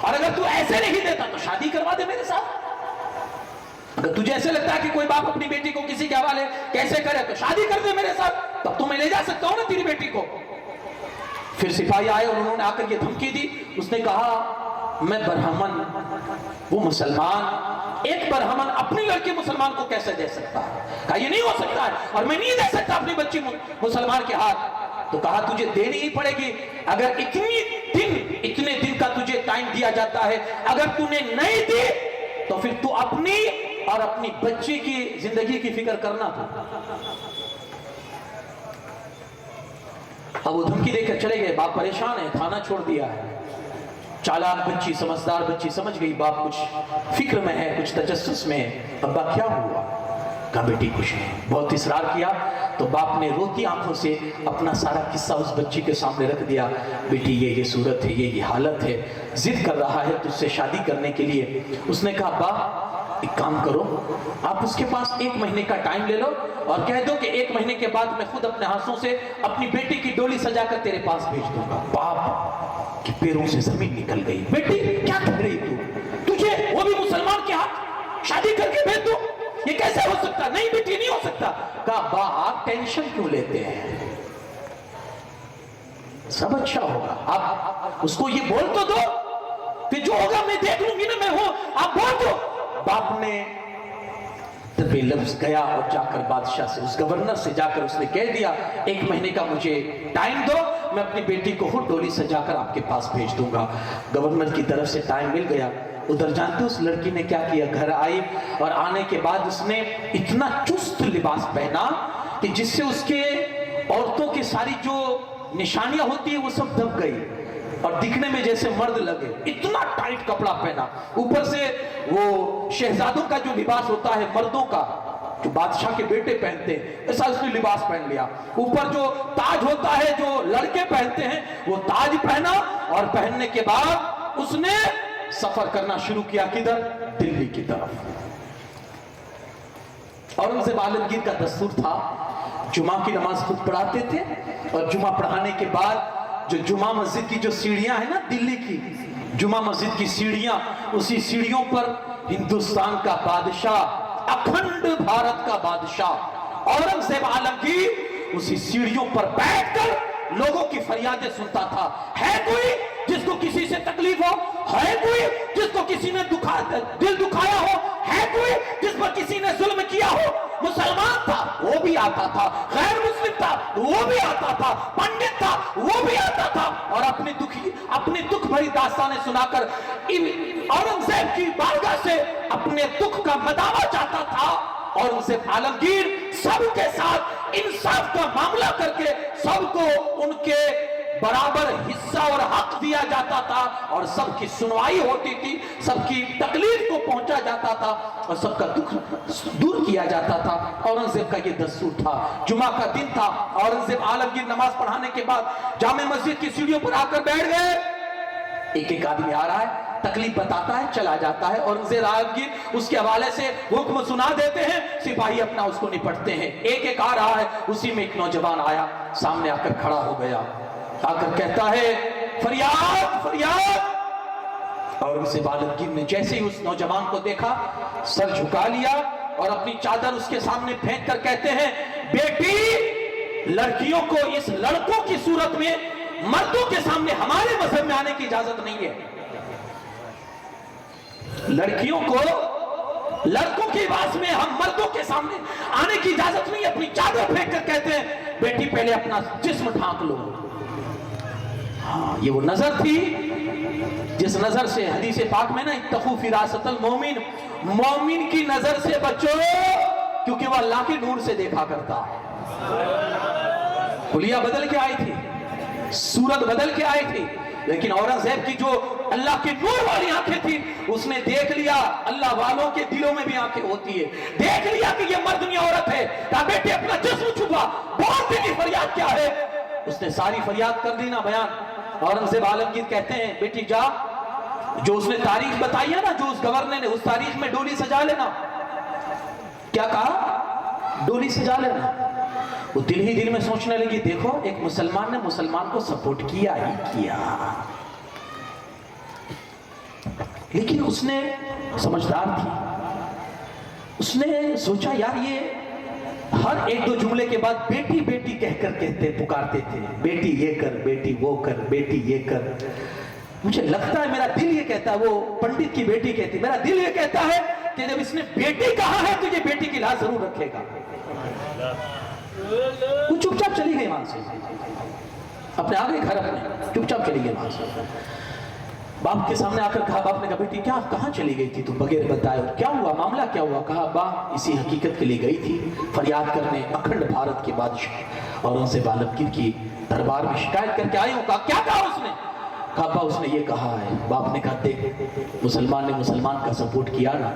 اور اگر تو ایسے نہیں دیتا تو شادی کروا دے میرے ساتھ. اگر تجھے ایسے لگتا ہے کہ کوئی باپ اپنی بیٹی کو کسی کے حوالے کیسے کرے تو شادی کر دے میرے ساتھ, تب تو میں لے جا سکتا ہوں نا تیری بیٹی کو. پھر سپاہی آئے اور انہوں نے آ کر یہ دھمکی دی. اس نے کہا میں برہمن, وہ مسلمان, ایک برہمن اپنی لڑکی مسلمان کو کیسے دے سکتا ہے؟ کہا یہ نہیں ہو سکتا ہے, اور میں نہیں دے سکتا اپنی بچی مسلمان کے ہاتھ. تو کہا تجھے دینی ہی پڑے گی. اگر اتنے دن کا تجھے ٹائم دیا جاتا ہے, اگر تو نے نہیں دی تو پھر تو اپنی اور اپنی بچی کی زندگی کی فکر کرنا تھا. اب وہ دھمکی دے کر چلے گئے. باپ پریشان ہے, تھانہ چھوڑ دیا ہے. چالاک بچی, سمجھدار بچی سمجھ گئی باپ کچھ فکر میں ہے, کچھ تجسس میں ہے. ابا کیا ہوا؟ کہا بیٹی کچھ نہیں. بہت اصرار کیا تو باپ نے روتی آنکھوں سے اپنا سارا قصہ اس بچی کے سامنے رکھ دیا. بیٹی یہ صورت ہے, یہ حالت ہے, ضد کر رہا ہے تجھ سے شادی کرنے کے لیے. اس نے کہا ابا ایک کام کرو, آپ اس کے پاس 1 مہینے کا ٹائم لے لو اور کہہ دو کہ 1 مہینے کے بعد میں خود اپنے ہاتھوں سے اپنی بیٹی کی ڈولی سجا کر تیرے پاس بھیج دوں گا. باپ کے پیروں سے زمین نکل گئی. بیٹی کیا کہہ رہی تجھے وہ بھی مسلمان کے ہاتھ شادی کر کے بھیج دو, یہ کیسے ہو سکتا؟ نہیں بیٹی نہیں ہو سکتا. کہا با آپ ٹینشن کیوں لیتے ہیں, سب اچھا ہوگا. آپ اس کو یہ بول تو دو کہ جو ہوگا میں دیکھ لوں گی نا, میں ہوں, آپ بول دو. باپ نے طبع لفظ گیا اور جا کر بادشاہ سے, اس گورنر سے جا کر اس نے کہہ دیا 1 مہینے کا مجھے ٹائم دو, میں اپنی بیٹی کو خود ڈولی سجا کر آپ کے پاس بھیج دوں گا. گورنر کی طرف سے ٹائم مل گیا. ادھر جانتے اس لڑکی نے کیا کیا؟ گھر آئی اور آنے کے بعد اس نے اتنا چست لباس پہنا کہ جس سے اس کے عورتوں کی ساری جو نشانیاں ہوتی ہیں وہ سب دب گئی اور دکھنے میں جیسے مرد لگے. اتنا ٹائٹ کپڑا پہنا, اوپر سے وہ شہزادوں کا جو لباس ہوتا ہے مردوں کا, جو بادشاہ کے بیٹے پہنتے ہیں, ایسا اس نے لباس پہن لیا. اوپر جو تاج ہوتا ہے جو لڑکے پہنتے ہیں وہ تاج پہنا, اور پہننے کے بعد اس نے سفر کرنا شروع کیا. کدھر؟ دلی کی طرف. اورنگزیب عالمگیر کا دستور تھا جمعہ کی نماز خود پڑھاتے تھے, اور جمعہ پڑھانے کے بعد جو جمعہ مسجد کی جو سیڑھیاں ہیں نا دلی کی جمعہ مسجد کی سیڑھیاں, اسی سیڑھیوں پر ہندوستان کا بادشاہ, اکھنڈ بھارت کا بادشاہ اورنگزیب عالمگیر اسی سیڑھیوں پر بیٹھ کر لوگوں کی فریادیں سنتا تھا. ہے کوئی جس کو کسی سے تکلیف ہو؟ ہے کوئی جس کو کسی نے دل دکھایا ہو؟ ہے کوئی جس پر کسی نے ظلم کیا ہو؟ مسلمان تھا وہ بھی آتا تھا, غیر مسلم تھا وہ بھی آتا تھا, پنڈت تھا وہ بھی آتا تھا, اور اپنی دکھ بھری داستانیں سنا کر اورنگزیب کی بارگاہ سے اپنے دکھ کا مداوع چاہتا تھا. اورنگزیب عالمگیر سب کے ساتھ انصاف کا معاملہ کر کے سب کو ان کے برابر حصہ اور حق دیا جاتا تھا, اور سب کی سنوائی ہوتی تھی, سب کی تکلیف کو پہنچا جاتا تھا, اور سب کا دکھ دور کیا جاتا تھا. اورنگزیب کا یہ دستور تھا. جمعہ کا دن تھا. اورنگزیب عالمگیر نماز پڑھانے کے بعد جامع مسجد کی سیڑھیوں پر آ کر بیٹھ گئے. ایک آدمی آ رہا ہے, تکلیف بتاتا ہے, چلا جاتا ہے. اورنگزیب عالمگیر اس کے حوالے سے حکم سنا دیتے ہیں, سپاہی اپنا اس کو نپٹتے ہیں. ایک آ رہا ہے, اسی میں ایک نوجوان آیا, سامنے آ کر کھڑا ہو گیا, آ کر کہتا ہے فریاد فریاد. اورنگزیب عالمگیر نے جیسے ہی اس نوجوان کو دیکھا سر جھکا لیا اور اپنی چادر اس کے سامنے پھینک کر کہتے ہیں بیٹی, لڑکیوں کو اس لڑکوں کی صورت میں مردوں کے سامنے ہمارے مذہب میں آنے کی اجازت نہیں ہے. لڑکیوں کو لڑکوں کی آواز میں ہم مردوں کے سامنے آنے کی اجازت نہیں ہے. اپنی چادر پھینک کر کہتے ہیں بیٹی پہلے اپنا جسم ڈھانک لو. ہاں یہ وہ نظر تھی جس نظر سے حدیث پاک میں نا اتقوا فراست المومن, مومن کی نظر سے بچو کیونکہ وہ اللہ کے نور سے دیکھا کرتا ہے. حلیہ بدل کے آئی تھی, صورت بدل کے آئی تھی, لیکن اورنگزیب کی جو اللہ کی نور والی آنکھیں تھی اس نے دیکھ لیا اللہ والوں کے دلوں میں بھی آنکھیں ہوتی ہے, دیکھ لیا کہ یہ مرد نہیں عورت ہے. کہا بیٹے اپنا جسم چھپا, بہت دلی فریاد کیا ہے. اس نے ساری فریاد کر دی نا بیان. اورنگزیب عالمگیر کہتے ہیں بیٹی جا, جو اس نے تاریخ بتائی ہے نا, جو اس گورنر نے, اس تاریخ میں ڈولی سجا لینا. کیا کہا؟ ڈولی سجا لینا. وہ دل ہی دل میں سوچنے لگی دیکھو ایک مسلمان نے مسلمان کو سپورٹ کیا ہی کیا. لیکن اس نے سمجھدار تھی، اس نے سوچا یار یہ ہر ایک دو جملے کے بعد بیٹی بیٹی کہہ کر پکارتے تھے، بیٹی یہ کر، بیٹی وہ کر، بیٹی یہ کر. مجھے لگتا ہے میرا دل یہ کہتا ہے، وہ پنڈت کی بیٹی کہتی، میرا دل یہ کہتا ہے کہ جب اس نے بیٹی کہا ہے تو یہ بیٹی کی لاش ضرور رکھے گا. وہ چپ چاپ چلی گئی وہاں سے، اپنے آگے گھر اپنے چپ چاپ چلی گئی وہاں سے. باپ کے سامنے آ کر کہا، باپ نے کہا بیٹی کیا کہاں چلی گئی تھی تم بغیر بتائے، اور کیا ہوا، معاملہ کیا ہوا؟ کہا ابا اسی حقیقت کے لیے گئی تھی فریاد کرنے اکھنڈ بھارت کے بادشاہ اور ان سے عالمگیر کی دربار میں شکایت کر کے آئی ہوں. کہا کیا کہا اس نے؟ کہا ابا اس نے یہ کہا ہے. باپ نے کہا دیکھ مسلمان نے مسلمان کا سپورٹ کیا نا.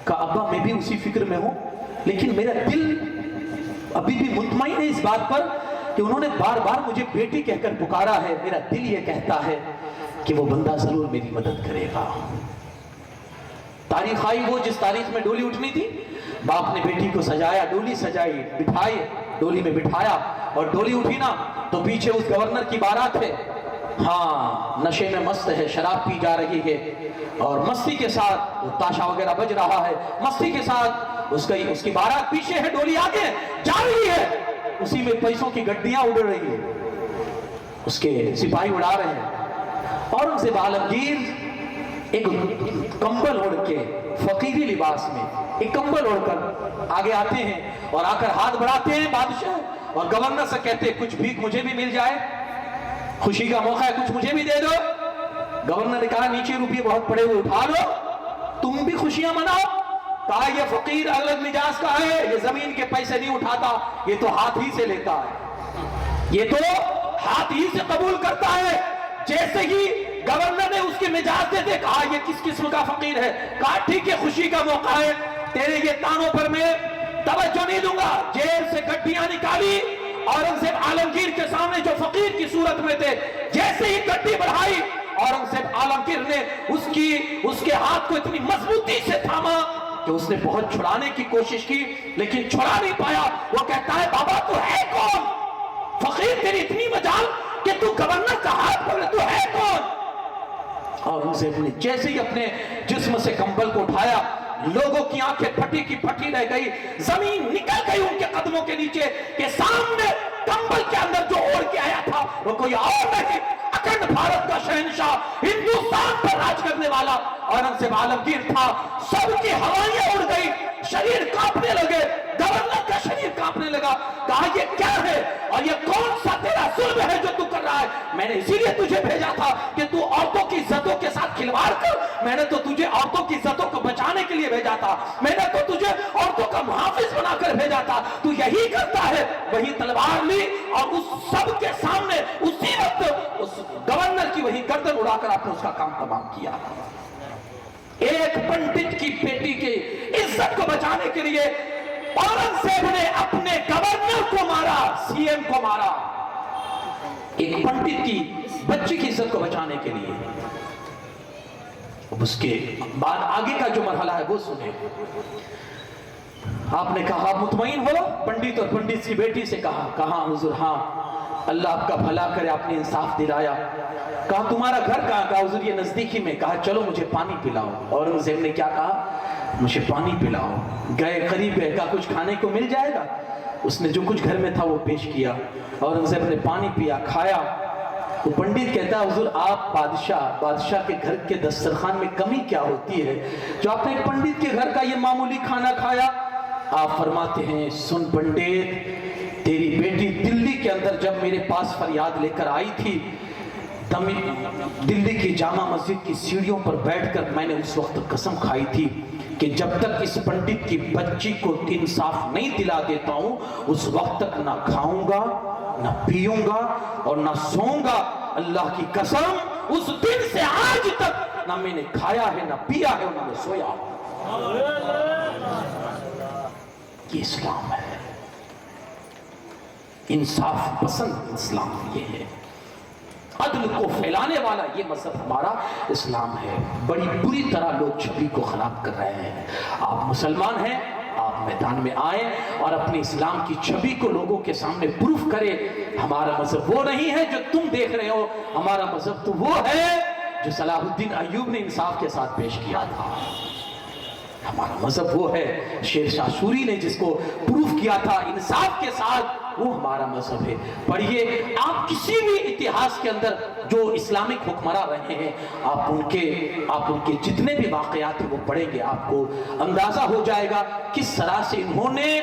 کہا ابا میں بھی اسی فکر میں ہوں، لیکن میرا دل ابھی بھی مطمئن ہے اس بات پر کہ انہوں نے بار بار مجھے بیٹی کہہ کر پکارا ہے. میرا دل یہ کہتا ہے کہ وہ بندہ ضرور میری مدد کرے گا. تاریخ آئی وہ جس تاریخ میں ڈولی اٹھنی تھی. باپ نے بیٹی کو سجایا، ڈولی سجائی، بٹھائی، ڈولی میں بٹھایا، اور ڈولی اٹھی نا تو پیچھے اس گورنر کی بارات ہے. ہاں نشے میں مست ہے، شراب پی جا رہی ہے، اور مستی کے ساتھ وہ تاشا وغیرہ بج رہا ہے، مستی کے ساتھ اس کی بارات پیچھے ہے، ڈولی آگے جا رہی ہے. اسی میں پیسوں کی گڈیاں اڑ رہی ہیں، اس کے سپاہی اڑا رہے ہیں. اورنگزیب عالمگیر ایک کمبل اوڑھ کے فقیری لباس میں ایک کمبل اوڑھ کر آگے آتے ہیں اور آ کر ہاتھ بڑھاتے ہیں بادشاہ اور گورنر سے کہتے ہیں کچھ بھیک مجھے بھی مل جائے، خوشی کا موقع ہے کچھ مجھے بھی دے دو. گورنر نے کہا نیچے روپیے بہت پڑے ہوئے اٹھا لو، تم بھی خوشیاں مناؤ. کہا یہ فقیر الگ مزاج کا ہے، یہ زمین کے پیسے نہیں اٹھاتا، یہ تو ہاتھ ہی سے لیتا ہے، یہ تو ہاتھ ہی سے قبول کرتا ہے. جیسے ہی گورنر نے اس کے مزاج سے دیکھا یہ کس قسم کا فقیر ہے. کہا ٹھیک ہے خوشی کا موقع ہے، تیرے یہ تانوں پر میں توجہ نہیں دوں گا. جیل سے گڈیاں نکالی، اورنگزیب عالمگیر کے سامنے جو فقیر کی صورت میں تھے، جیسے ہی گڈی بڑھائی اورنگزیب عالمگیر نے اس کے ہاتھ کو اتنی مضبوطی سے تھاما کہ اس نے بہت چھڑانے کی کوشش کی لیکن چھڑا نہیں پایا. وہ کہتا ہے بابا تو ہے کون؟ فقیر تیری اتنی مجال کہ تو گورنر کا ہاتھ پکڑے، تو ہے کون؟ اورنگزیب نے جیسے ہی اپنے جسم سے کمبل کو اٹھایا، لوگوں کی آنکھیں پھٹی کی پھٹی رہ گئی، زمین نکل گئی ان کے قدموں کے نیچے کہ سامنے کمبل کے اندر جو اوڑھ کے آیا تھا وہ کوئی اور نہیں، اکھنڈ بھارت کا شہنشاہ، ہندوستان پر راج کرنے والا اورنگزیب عالمگیر تھا. سب کی ہوائیں اڑ گئی، شریر کانپنے لگے، گورنر کا شریر کانپنے لگا. کہا یہ کیا ہے اور یہ کون سا تیرا ظلم ہے جو تو کر رہا ہے؟ میں نے اسی لیے تجھے بھیجا تھا کہ تو عورتوں کی عزتوں کے ساتھ کھلواڑ کر. میں نے تو تجھے عورتوں کی عزتوں کو بچانے کے لیے بھیجا تھا، میں نے تو تجھے عورتوں کا محافظ بنا کر بھیجا تھا. تو یہی کرتا ہے. وہی تلوار لی اور اس سب کے سامنے اسی وقت اس گورنر کی وہی گردن اڑا کر آپ نے اس کا کام تمام کیا. ایک پنڈت کی بیٹی کی عزت کو بچانے کے لیے اورنگزیب نے اپنے گورنر کو مارا، سی ایم کو مارا، ایک پنڈت کی بچی کی عزت کو بچانے کے لیے. اب اس کے بعد آگے کا جو مرحلہ ہے وہ سنیں. آپ نے کہا مطمئن ہو؟ پنڈت اور پنڈت کی بیٹی سے کہا حضور ہاں اللہ آپ کا بھلا کرے، آپ نے انصاف دلایا. کہا تمہارا گھر کہاں؟ کہا حضور یہ نزدیکی میں. کہا چلو مجھے پانی پلاؤ. اورنگزیب نے کیا کہا؟ مجھے پانی پلاؤ. گئے قریب ہے، کہا کچھ کھانے کو مل جائے گا؟ اس نے جو کچھ گھر میں تھا وہ پیش کیا. اورنگزیب نے پانی پیا، کھایا. وہ پنڈت کہتا ہے حضور آپ بادشاہ کے گھر کے دسترخوان میں کمی کیا ہوتی ہے جو آپ نے ایک پنڈت کے گھر کا یہ معمولی کھانا کھایا؟ آپ فرماتے ہیں سن پنڈت، تیری بیٹی دلی کے اندر جب میرے پاس فریاد لے کر آئی تھی، دلی کی جامع مسجد کی سیڑھیوں پر بیٹھ کر میں نے اس وقت قسم کھائی تھی کہ جب تک اس پنڈت کی بچی کو انصاف نہیں دلا دیتا ہوں اس وقت تک نہ کھاؤں گا، نہ پیوں گا اور نہ سوؤں گا. اللہ کی قسم اس دن سے آج تک نہ میں نے کھایا ہے، نہ پیا ہے، نہ میں سویا. یہ اسلام ہے، انصاف پسند اسلام یہ ہے، عدل کو پھیلانے والا یہ مذہب ہمارا اسلام ہے. بڑی بری طرح لوگ چھوی کو خراب کر رہے ہیں. آپ مسلمان ہیں، آپ میدان میں آئیں اور اپنے اسلام کی چھوی کو لوگوں کے سامنے پروف کریں. ہمارا مذہب وہ نہیں ہے جو تم دیکھ رہے ہو، ہمارا مذہب تو وہ ہے جو صلاح الدین ایوب نے انصاف کے ساتھ پیش کیا تھا. ہمارا مذہب وہ ہے شیر شاہ سوری نے جس کو پروف کیا تھا انصاف کے ساتھ, وہ ہمارا مذہب ہے. پڑھیے آپ کسی بھی اتہاس کے اندر جو اسلامک حکمراں رہے ہیں, آپ ان کے جتنے بھی واقعات ہیں وہ پڑھیں گے, آپ کو اندازہ ہو جائے گا کس طرح سے انہوں نے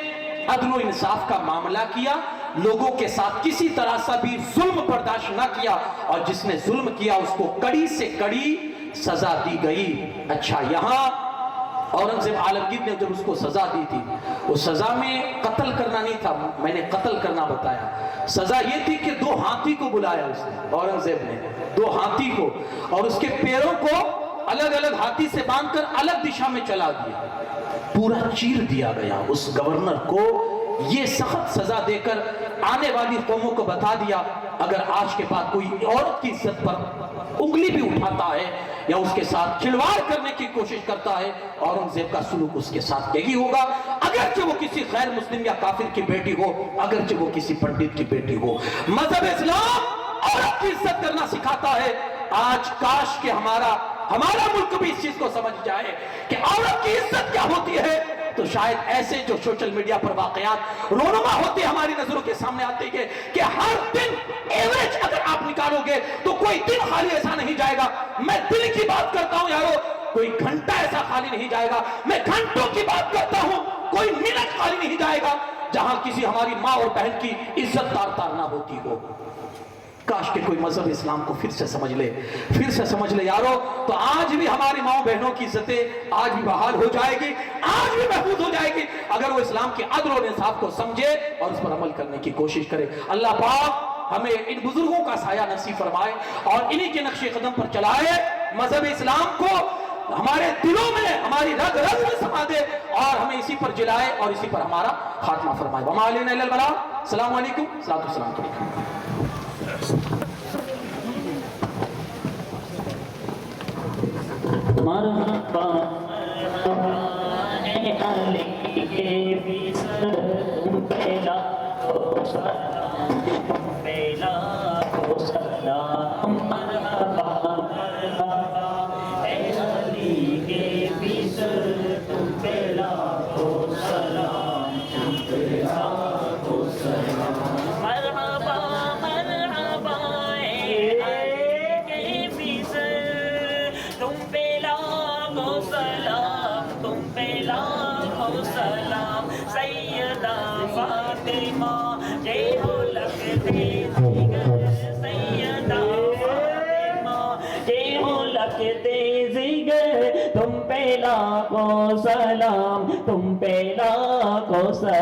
عدل و انصاف کا معاملہ کیا, لوگوں کے ساتھ کسی طرح سے بھی ظلم برداشت نہ کیا, اور جس نے ظلم کیا اس کو کڑی سے کڑی سزا دی گئی. اچھا, یہاں اورنگزیب عالمگیر نے جب اس کو سزا دی تھی, وہ سزا میں قتل کرنا نہیں تھا, میں نے قتل کرنا بتایا. سزا یہ تھی کہ 2 ہاتھی کو بلایا اس نے, اورنگزیب نے 2 ہاتھی کو, اور اس کے پیروں کو الگ الگ ہاتھی سے باندھ کر الگ دشا میں چلا دیا, پورا چیر دیا گیا. اس گورنر کو یہ سخت سزا دے کر آنے والی قوموں کو بتا دیا, اگر آج کے بعد کوئی عورت کی عزت پر انگلی بھی اٹھاتا ہے یا اس کے ساتھ کھلواڑ کرنے کی کوشش کرتا ہے, اورنگزیب کا سلوک اس کے ساتھ یہی ہوگا, اگرچہ وہ کسی غیر مسلم یا کافر کی بیٹی ہو, اگرچہ وہ کسی پنڈت کی بیٹی ہو. مذہب اسلام عورت کی عزت کرنا سکھاتا ہے. آج کاش کہ ہمارا ملک بھی اس چیز کو سمجھ جائے کہ عورت کی عزت کیا ہوتی ہے, تو شاید ایسے جو سوشل میڈیا پر واقعات رونما ہوتے ہماری نظروں کے سامنے آتے ہیں کہ ہر دن ایوریج اگر آپ نکالو گے تو کوئی دن خالی ایسا نہیں جائے گا. میں دن کی بات کرتا ہوں یارو, کوئی گھنٹہ ایسا خالی نہیں جائے گا. میں گھنٹوں کی بات کرتا ہوں, کوئی منٹ خالی نہیں جائے گا جہاں کسی ہماری ماں اور بہن کی عزت تار نہ ہوتی ہو. کاش کہ کوئی مذہب اسلام کو پھر سے سمجھ لے یارو, تو آج بھی ہماری ماں بہنوں کی عزتیں آج بھی بحال ہو جائے گی, آج بھی محفوظ ہو جائے گی, اگر وہ اسلام کے عدل و انصاف کو سمجھے اور اس پر عمل کرنے کی کوشش کرے. اللہ پاک ہمیں ان بزرگوں کا سایہ نصیب فرمائے اور انہی کے نقش قدم پر چلائے. مذہب اسلام کو ہمارے دلوں میں, ہماری رگ رگ میں سما دے اور ہمیں اسی پر جلائے اور اسی پر ہمارا خاتمہ فرمائے. وما علینا الا البلاغ. السلام علیکم. السلام علیکم. مرحبا اے علی کے بیسر پہلا کو سلام, پہلا کو سلام. مرحبا مرحبا اے علی کے بیسر پہلا کو سلام, پہلا کو سلام. مرحبا مرحبا اے علی کے بیسر تم پہلا کو سلام, تم پہلا کو سلام. سیدہ فاطمہ جے ہو لگتے زیگر, سیدہ فاطمہ جے ہو لگتے زیگر. تم پہلا کو سلام, تم پہلا کو سلام.